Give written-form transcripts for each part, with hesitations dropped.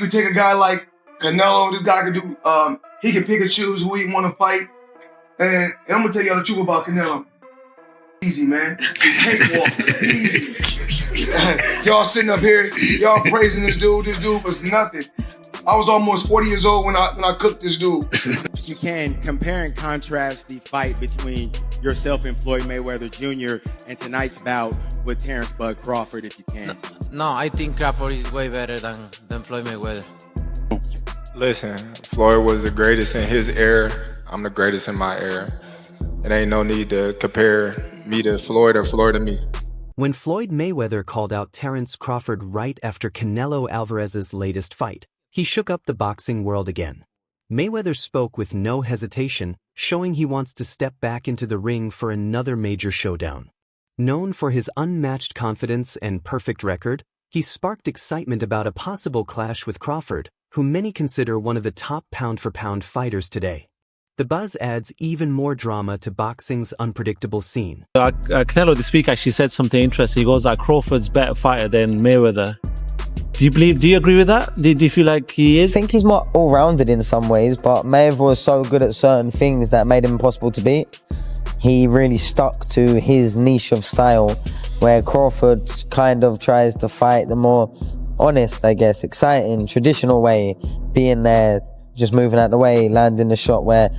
could take a guy like Canelo. This guy could do. He can pick and choose who he want to fight. And I'm gonna tell y'all the truth about Canelo. Easy, man. Easy. Y'all sitting up here, y'all praising this dude. This dude was nothing. I was almost 40 years old when I cooked this dude. You can compare and contrast the fight between yourself and Floyd Mayweather Jr. and tonight's bout with Terence Bud Crawford, if you can. No, I think Crawford is way better than Floyd Mayweather. Listen, Floyd was the greatest in his era. I'm the greatest in my era. It ain't no need to compare me to Floyd or Floyd to me. When Floyd Mayweather called out Terence Crawford right after Canelo Alvarez's latest fight, he shook up the boxing world again. Mayweather spoke with no hesitation, showing he wants to step back into the ring for another major showdown. Known for his unmatched confidence and perfect record, he sparked excitement about a possible clash with Crawford, who many consider one of the top pound-for-pound fighters today. The buzz adds even more drama to boxing's unpredictable scene. Canelo this week actually said something interesting. He goes that Crawford's better fighter than Mayweather. Do you agree with that? Do you feel like he is? I think he's more all-rounded in some ways, but Mayweather was so good at certain things that made him impossible to beat. He really stuck to his niche of style, where Crawford kind of tries to fight the more honest, I guess, exciting, traditional way, being there, just moving out the way, landing the shot, where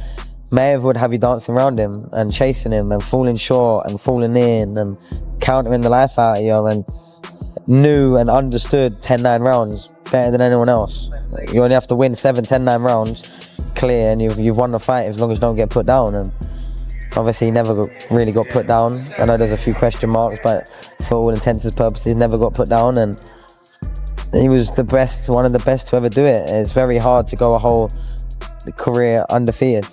Mayweather would have you dancing around him and chasing him and falling short and falling in and countering the life out of you, and knew and understood 10-9 rounds better than anyone else. You only have to win 7, 10-9 rounds clear and you've won the fight as long as you don't get put down. And obviously he never really got put down. I know there's a few question marks, but for all intents and purposes, he never got put down, and he was the best, one of the best to ever do it. It's very hard to go a whole career undefeated.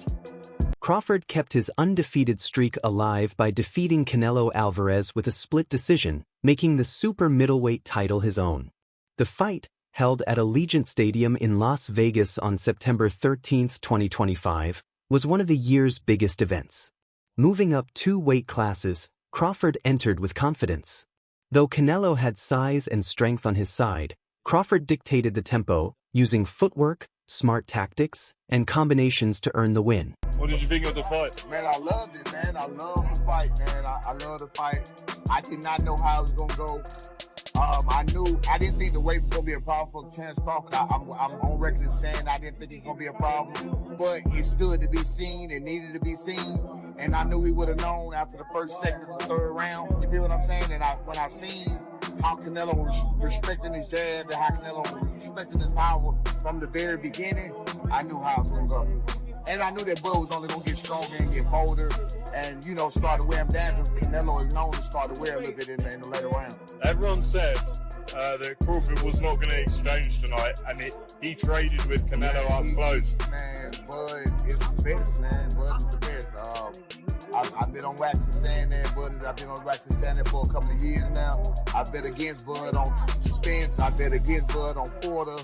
Crawford kept his undefeated streak alive by defeating Canelo Alvarez with a split decision, making the super middleweight title his own. The fight, held at Allegiant Stadium in Las Vegas on September 13, 2025, was one of the year's biggest events. Moving up 2 weight classes, Crawford entered with confidence. Though Canelo had size and strength on his side, Crawford dictated the tempo, using footwork, smart tactics, and combinations to earn the win. What did you think of the fight? Man, I loved it, man. I love the fight, man. I love the fight. I did not know how it was gonna go. I didn't think the weight was gonna be a problem for Terence Crawford. I'm on record as saying I didn't think it was gonna be a problem, but it stood to be seen. It needed to be seen, and I knew we would have known after the first, second, and third round. You feel what I'm saying? And when I seen how Canelo was respecting his jab and how Canelo was respecting his power from the very beginning, I knew how it was gonna go. And I knew that Bud was only going to get stronger and get bolder and, start to wear him down, because Canelo is known to start to wear a little bit in the later round. Everyone said that Crawford was not going to exchange tonight, and he traded with Canelo up close. Man, Bud is the best, man. Bud is the best. I've been on wax and saying that, Bud. I've been on wax and saying that for a couple of years now. I bet against Bud on Spence. I bet against Bud on Porter.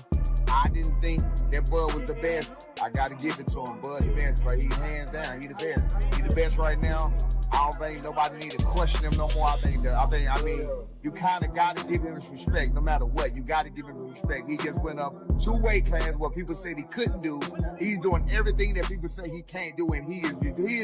I didn't think that Bud was the best. I got to give it to him. Bud the best, right? He's hands down. He the best. He the best right now. I don't think nobody need to question him no more. I mean, you kind of got to give him his respect no matter what. You got to give him his respect. He just went up 2 weight classes what people said he couldn't do. He's doing everything that people say he can't do, and he is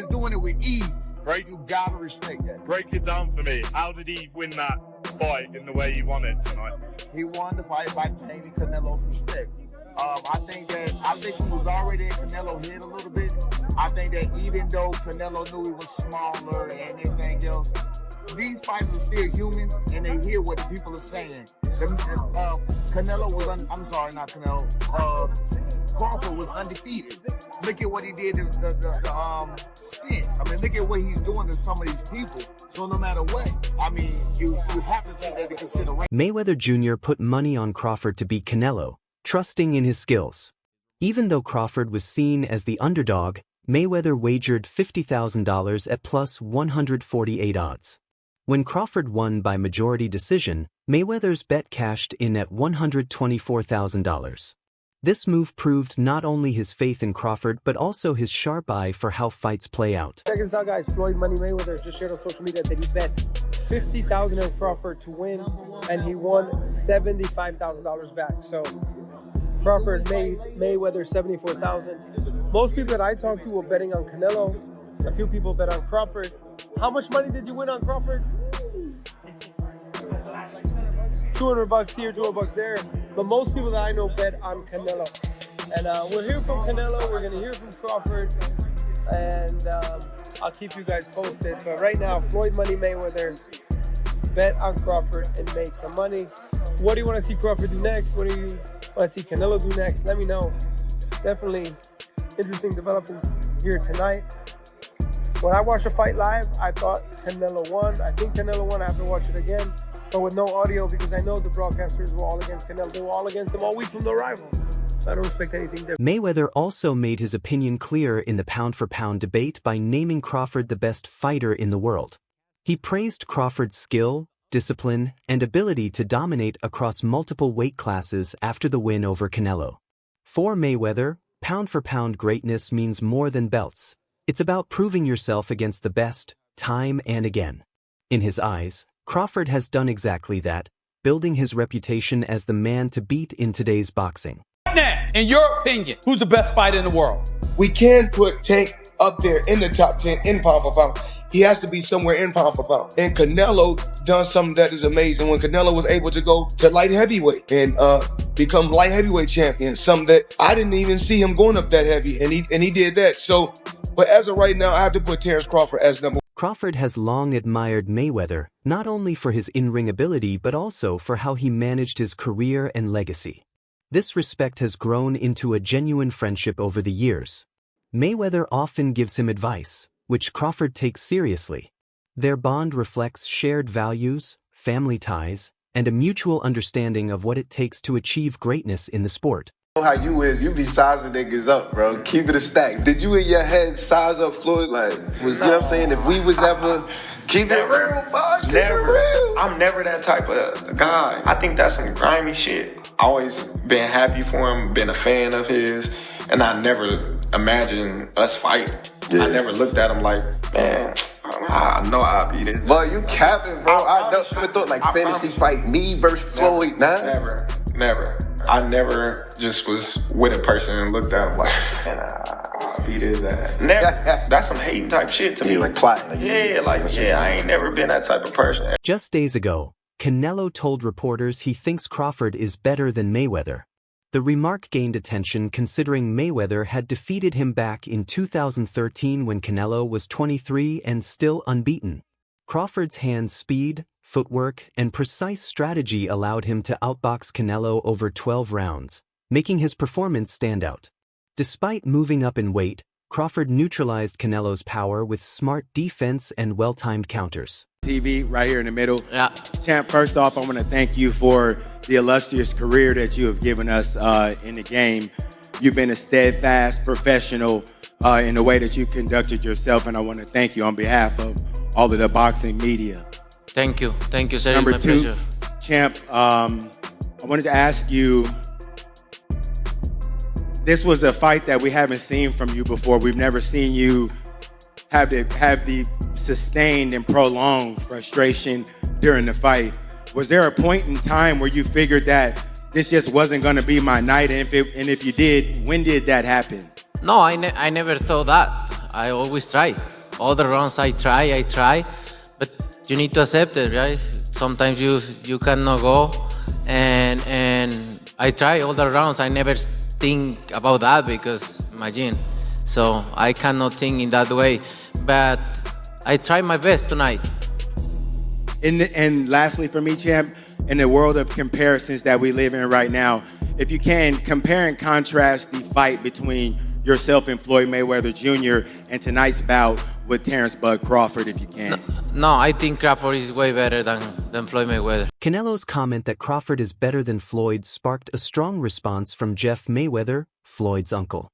doing it with ease. Right? You got to respect that. Break it down for me. How did he win that fight in the way he won it tonight? He won the fight by gaining Canelo's respect. I think he was already in Canelo's head a little bit. I think that even though Canelo knew he was smaller and everything else, these fighters are still humans and they hear what the people are saying. Canelo was, I'm sorry, not Canelo. Crawford was undefeated. Look at what he did to the Spence. I mean, look at what he's doing to some of these people. So no matter what, I mean, you have to take that into consideration. Mayweather Jr. put money on Crawford to beat Canelo, trusting in his skills. Even though Crawford was seen as the underdog, Mayweather wagered $50,000 at plus 148 odds. When Crawford won by majority decision, Mayweather's bet cashed in at $124,000. This move proved not only his faith in Crawford but also his sharp eye for how fights play out. Check this out, guys. Floyd Money Mayweather just shared on social media that he bet $50,000 on Crawford to win, and he won $75,000 back. So Crawford made Mayweather 74,000. Most people that I talked to were betting on Canelo. A few people bet on Crawford. How much money did you win on Crawford? $200 here, $200 there. But most people that I know bet on Canelo. And we'll hear from Canelo. We're going to hear from Crawford. And I'll keep you guys posted. But right now, Floyd Money Mayweather, bet on Crawford and make some money. What do you want to see Crawford do next? What do you want to see Canelo do next? Let me know. Definitely interesting developments here tonight. When I watched the fight live, I thought Canelo won. I think Canelo won. I have to watch it again, but with no audio because I know the broadcasters were all against Canelo. They were all against him all week from the rivals. So I don't expect anything different. Mayweather also made his opinion clear in the pound-for-pound debate by naming Crawford the best fighter in the world. He praised Crawford's skill, discipline, and ability to dominate across multiple weight classes after the win over Canelo. For Mayweather, pound-for-pound greatness means more than belts. It's about proving yourself against the best, time and again. In his eyes, Crawford has done exactly that, building his reputation as the man to beat in today's boxing. Now, in your opinion, who's the best fighter in the world? We can put Tank up there in the top 10 in pound for pound. He has to be somewhere in pound for pound. And Canelo done something that is amazing when Canelo was able to go to light heavyweight and become light heavyweight champion. Something that I didn't even see him going up that heavy, and he did that. So, but as of right now, I have to put Terence Crawford as number one. Crawford has long admired Mayweather, not only for his in-ring ability but also for how he managed his career and legacy. This respect has grown into a genuine friendship over the years. Mayweather often gives him advice, which Crawford takes seriously. Their bond reflects shared values, family ties, and a mutual understanding of what it takes to achieve greatness in the sport. How you is, you be sizing niggas up, bro. Keep it a stack. Did you in your head size up Floyd? Like, was you know what I'm saying? If we was ever keep it real, bro. Keep it real. I'm never that type of guy. I think that's some grimy shit. Always been happy for him, been a fan of his, and I never imagined us fighting. Yeah. I never looked at him like, man, I know I'll be this. But you capping, bro. I never thought like fantasy fight me versus Floyd. Never. I never just was with a person and looked at him like, man, I'll be this, that. Never. That's some hating type shit to me. Like plotting. I ain't never been that type of person. Just days ago, Canelo told reporters he thinks Crawford is better than Mayweather. The remark gained attention considering Mayweather had defeated him back in 2013 when Canelo was 23 and still unbeaten. Crawford's hand speed, footwork, and precise strategy allowed him to outbox Canelo over 12 rounds, making his performance stand out. Despite moving up in weight, Crawford neutralized Canelo's power with smart defense and well-timed counters. TV right here in the middle. Yeah. Champ, first off, I want to thank you for the illustrious career that you have given us in the game. You've been a steadfast professional in the way that you conducted yourself, and I want to thank you on behalf of all of the boxing media. Thank you, sir. Number my two, pleasure. Champ, I wanted to ask you, this was a fight that we haven't seen from you before. We've never seen you have the sustained and prolonged frustration during the fight. Was there a point in time where you figured that this just wasn't going to be my night? And if you did, when did that happen? No, I never thought that. I always try. All the rounds I try, but you need to accept it, right? Sometimes you cannot go, and I try all the rounds. I never think about that because imagine. So I cannot think in that way, but I try my best tonight. And lastly for me, Champ, in the world of comparisons that we live in right now, if you can, compare and contrast the fight between yourself and Floyd Mayweather Jr. and tonight's bout with Terence "Bud" Crawford, if you can. No, I think Crawford is way better than Floyd Mayweather. Canelo's comment that Crawford is better than Floyd sparked a strong response from Jeff Mayweather, Floyd's uncle.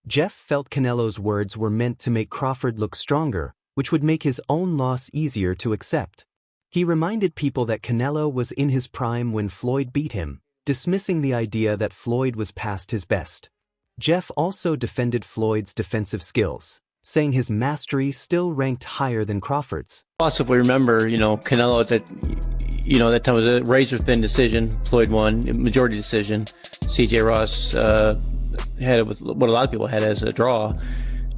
Jeff felt Canelo's words were meant to make Crawford look stronger, which would make his own loss easier to accept. He reminded people that Canelo was in his prime when Floyd beat him, dismissing the idea that Floyd was past his best. Jeff also defended Floyd's defensive skills, saying his mastery still ranked higher than Crawford's. Also, if we remember, Canelo, that you know, that time was a razor-thin decision. Floyd won, majority decision. C.J. Ross had it with what a lot of people had as a draw.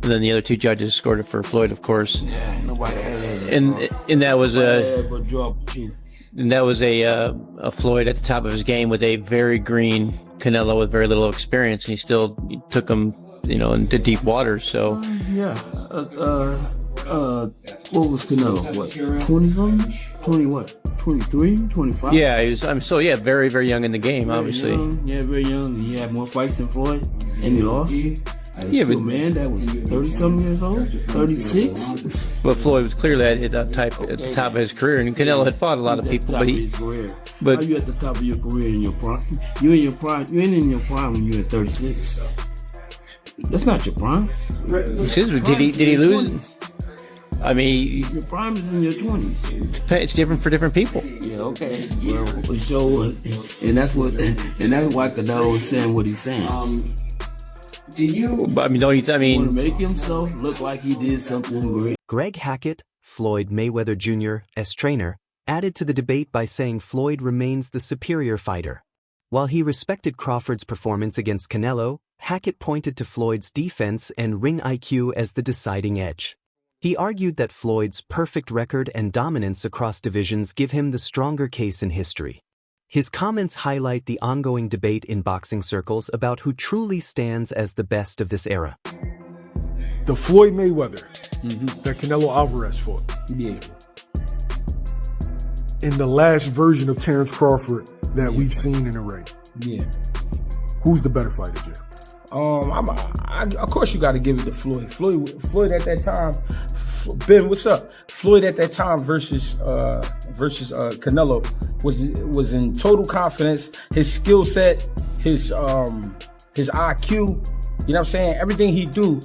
And then the other two judges scored it for Floyd, of course. Yeah, nobody had it. And that was a Floyd at the top of his game with a very green Canelo with very little experience, and he still took him, you know, into deep waters. So yeah, what was Canelo? What, 20 something? 20 what? 23, 25? Yeah, he was. Very, very young in the game, very obviously. Young, yeah, very young. He had more fights than Floyd, and he lost. Yeah, but man, that was 30-something years old, 36. But Floyd was clearly at the top of his career, and Canelo had fought a lot of people. But how you at the top of your career in your prime? You in your prime? You ain't in your prime when you're at 36. That's not your prime. Did he lose? I mean, your prime is in your 20s. It's different for different people. Yeah, okay. Well, so, and that's why Canelo is saying what he's saying. But I mean, don't you? I mean, want to make himself look like he did something great. Greg Hackett, Floyd Mayweather Jr.'s trainer, added to the debate by saying Floyd remains the superior fighter. While he respected Crawford's performance against Canelo, Hackett pointed to Floyd's defense and ring IQ as the deciding edge. He argued that Floyd's perfect record and dominance across divisions give him the stronger case in history. His comments highlight the ongoing debate in boxing circles about who truly stands as the best of this era. The Floyd Mayweather that Canelo Alvarez fought. Yeah. In the last version of Terence Crawford that we've seen in the ring. Yeah. Who's the better fighter, Jim? Of course you got to give it to Floyd. Floyd at that time, Ben, what's up? Floyd at that time versus Canelo was in total confidence. His skill set, his IQ, you know what I'm saying? Everything he do,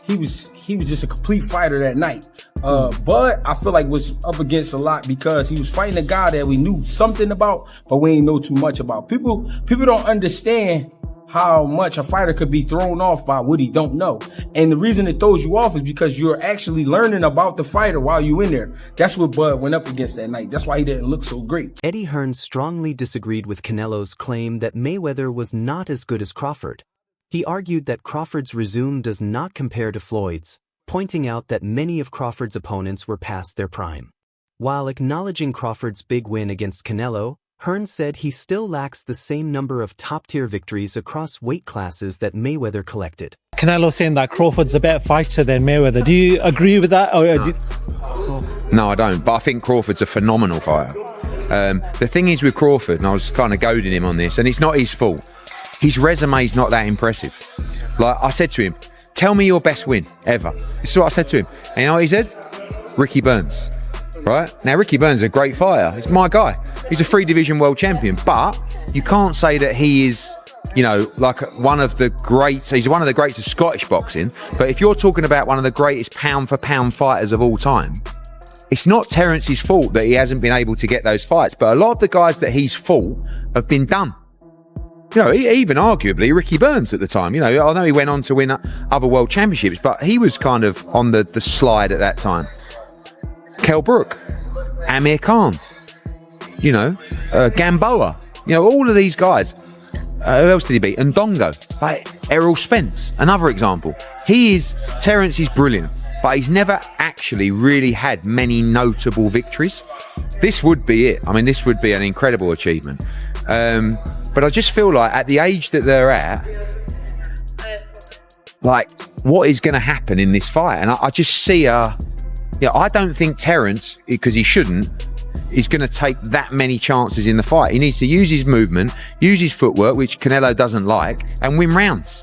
he was just a complete fighter that night. But I feel like was up against a lot because he was fighting a guy that we knew something about, but we ain't know too much about. People don't understand how much a fighter could be thrown off by what he don't know. And the reason it throws you off is because you're actually learning about the fighter while you're in there. That's what Bud went up against that night. That's why he didn't look so great. Eddie Hearn strongly disagreed with Canelo's claim that Mayweather was not as good as Crawford. He argued that Crawford's resume does not compare to Floyd's, pointing out that many of Crawford's opponents were past their prime. While acknowledging Crawford's big win against Canelo, Hearn said he still lacks the same number of top-tier victories across weight classes that Mayweather collected. Canelo saying that Crawford's a better fighter than Mayweather. Do you agree with that? No, I don't. But I think Crawford's a phenomenal fighter. The thing is with Crawford, and I was kind of goading him on this, and it's not his fault. His resume's not that impressive. Like I said to him, tell me your best win ever. This is what I said to him. And you know what he said? Ricky Burns. Right? Now, Ricky Burns is a great fighter. He's my guy. He's a 3-division world champion. But you can't say that he is, you know, like one of the greats. He's one of the greats of Scottish boxing. But if you're talking about one of the greatest pound-for-pound fighters of all time, it's not Terence's fault that he hasn't been able to get those fights. But a lot of the guys that he's fought have been done. You know, even arguably Ricky Burns at the time. You know, I know he went on to win other world championships, but he was kind of on the slide at that time. Kell Brook, Amir Khan, you know, Gamboa, you know, all of these guys. Who else did he beat? Ndongo, like Errol Spence, another example. Terence is brilliant, but he's never actually really had many notable victories. This would be it. I mean, this would be an incredible achievement. But I just feel like at the age that they're at, like, what is going to happen in this fight? And I just see I don't think Terence, because he shouldn't, is going to take that many chances in the fight. He needs to use his movement, use his footwork, which Canelo doesn't like, and win rounds.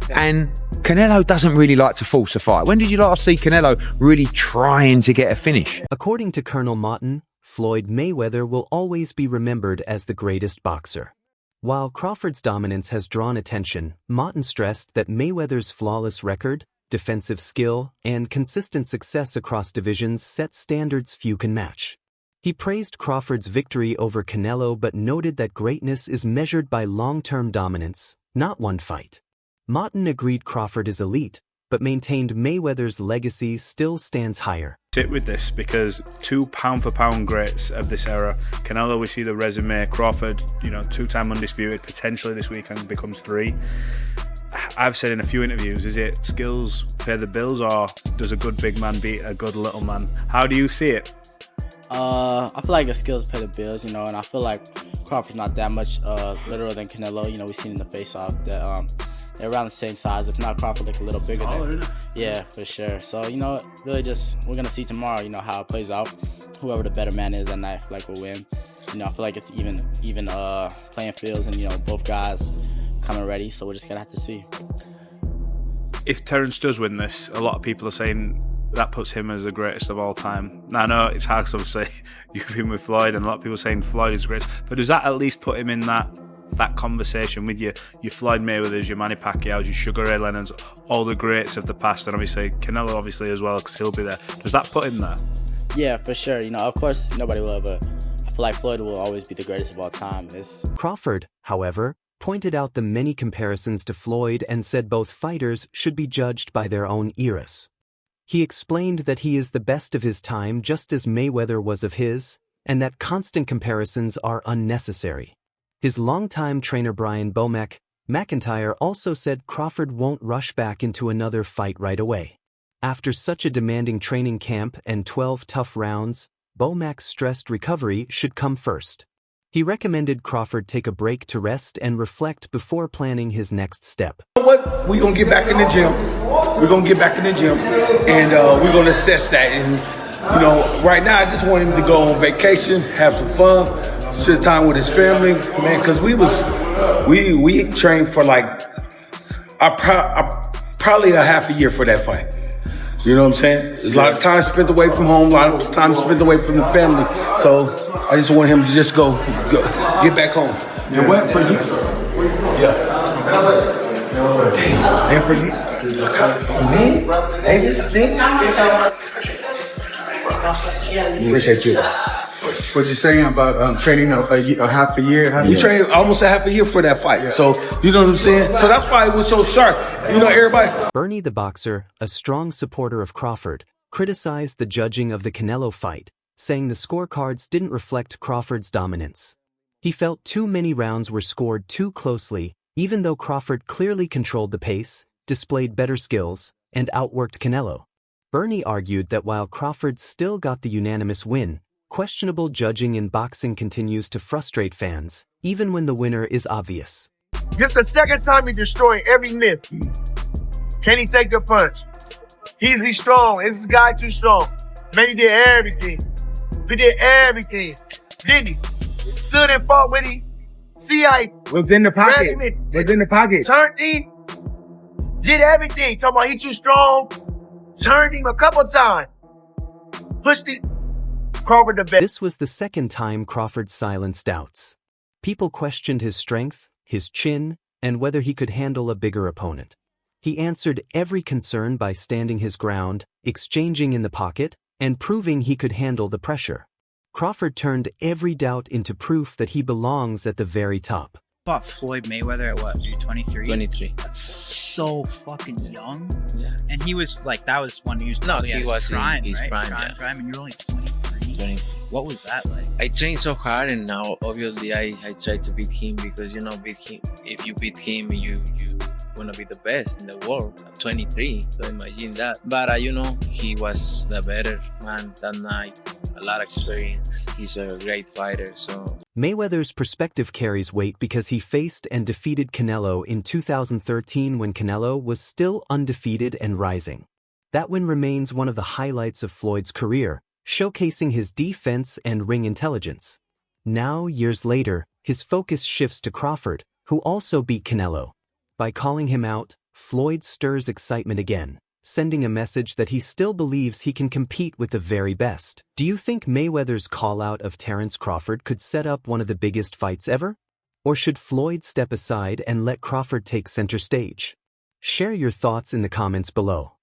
And Canelo doesn't really like to force a fight. When did you last see Canelo really trying to get a finish? According to Colonel Martin, Floyd Mayweather will always be remembered as the greatest boxer. While Crawford's dominance has drawn attention, Martin stressed that Mayweather's flawless record, defensive skill, and consistent success across divisions set standards few can match. He praised Crawford's victory over Canelo but noted that greatness is measured by long-term dominance, not one fight. Martin agreed Crawford is elite, but maintained Mayweather's legacy still stands higher. Sit with this, because two pound for pound greats of this era. Canelo, we see the resume. Crawford, 2-time undisputed, potentially this weekend becomes 3. I've said in a few interviews, is it skills pay the bills, or does a good big man beat a good little man? How do you see it? I feel like the skills pay the bills, and I feel like Crawford's not that much littler than Canelo. We've seen in the face-off that they're around the same size. If not, Crawford like a little bigger than. Yeah, for sure. So really just we're gonna see tomorrow. How it plays out. Whoever the better man is that night, I feel like will win. I feel like it's even playing fields, and both guys coming ready. So we're just gonna have to see. If Terence does win this, a lot of people are saying that puts him as the greatest of all time. Now, I know it's hard because obviously you've been with Floyd, and a lot of people are saying Floyd is great. But does that at least put him in that conversation with your Floyd Mayweathers, your Manny Pacquiao's, your Sugar Ray Leonards, all the greats of the past, and obviously Canelo obviously as well, because he'll be there. Does that put him there? Yeah, for sure. Of course nobody will, but I feel like Floyd will always be the greatest of all time. Crawford, however, pointed out the many comparisons to Floyd and said both fighters should be judged by their own eras. He explained that he is the best of his time just as Mayweather was of his, and that constant comparisons are unnecessary. His longtime trainer Brian Bomack McIntyre also said Crawford won't rush back into another fight right away. After such a demanding training camp and 12 tough rounds, Bomack stressed recovery should come first. He recommended Crawford take a break to rest and reflect before planning his next step. What? We're going to get back in the gym. We're going to get back in the gym, and we're going to assess that. And, right now I just want him to go on vacation, have some fun, spend time with his family, man, because we trained for probably a half a year for that fight. You know what I'm saying? There's a lot of time spent away from home, a lot of time spent away from the family. So I just want him to just go get back home. And what for you? Yeah. Damn. And for you? Me? Hey, this thing? Appreciate you. What you saying about training a half a year? We trained almost a half a year for that fight. Yeah. So, you know what I'm saying? So that's why it was so sharp. Everybody. Bernie the boxer, a strong supporter of Crawford, criticized the judging of the Canelo fight, saying the scorecards didn't reflect Crawford's dominance. He felt too many rounds were scored too closely, even though Crawford clearly controlled the pace, displayed better skills, and outworked Canelo. Bernie argued that while Crawford still got the unanimous win, questionable judging in boxing continues to frustrate fans, even when the winner is obvious. This is the second time he's destroying every myth. Can he take the punch? Is he strong? Is this guy too strong? Man, he did everything. He did everything. Didn't he? Stood and fought with him. See how he was in the pocket. Was in the pocket. Turned him. Did everything. Talking about he too strong. Turned him a couple times. Pushed him. Crawford the best. This was the second time Crawford silenced doubts. People questioned his strength, his chin, and whether he could handle a bigger opponent. He answered every concern by standing his ground, exchanging in the pocket, and proving he could handle the pressure. Crawford turned every doubt into proof that he belongs at the very top. Fought Floyd Mayweather at what, dude, 23? 23. That's so fucking young. Yeah. And he was that was when he was he was prime, in his right? prime, and you're only 23. What was that like? I trained so hard, and now obviously I try to beat him, because beat him. If you beat him, you wanna be the best in the world at 23. So imagine that. But he was the better man that night. A lot of experience. He's a great fighter. So Mayweather's perspective carries weight because he faced and defeated Canelo in 2013 when Canelo was still undefeated and rising. That win remains one of the highlights of Floyd's career, showcasing his defense and ring intelligence. Now, years later, his focus shifts to Crawford, who also beat Canelo. By calling him out, Floyd stirs excitement again, sending a message that he still believes he can compete with the very best. Do you think Mayweather's call-out of Terence Crawford could set up one of the biggest fights ever? Or should Floyd step aside and let Crawford take center stage? Share your thoughts in the comments below.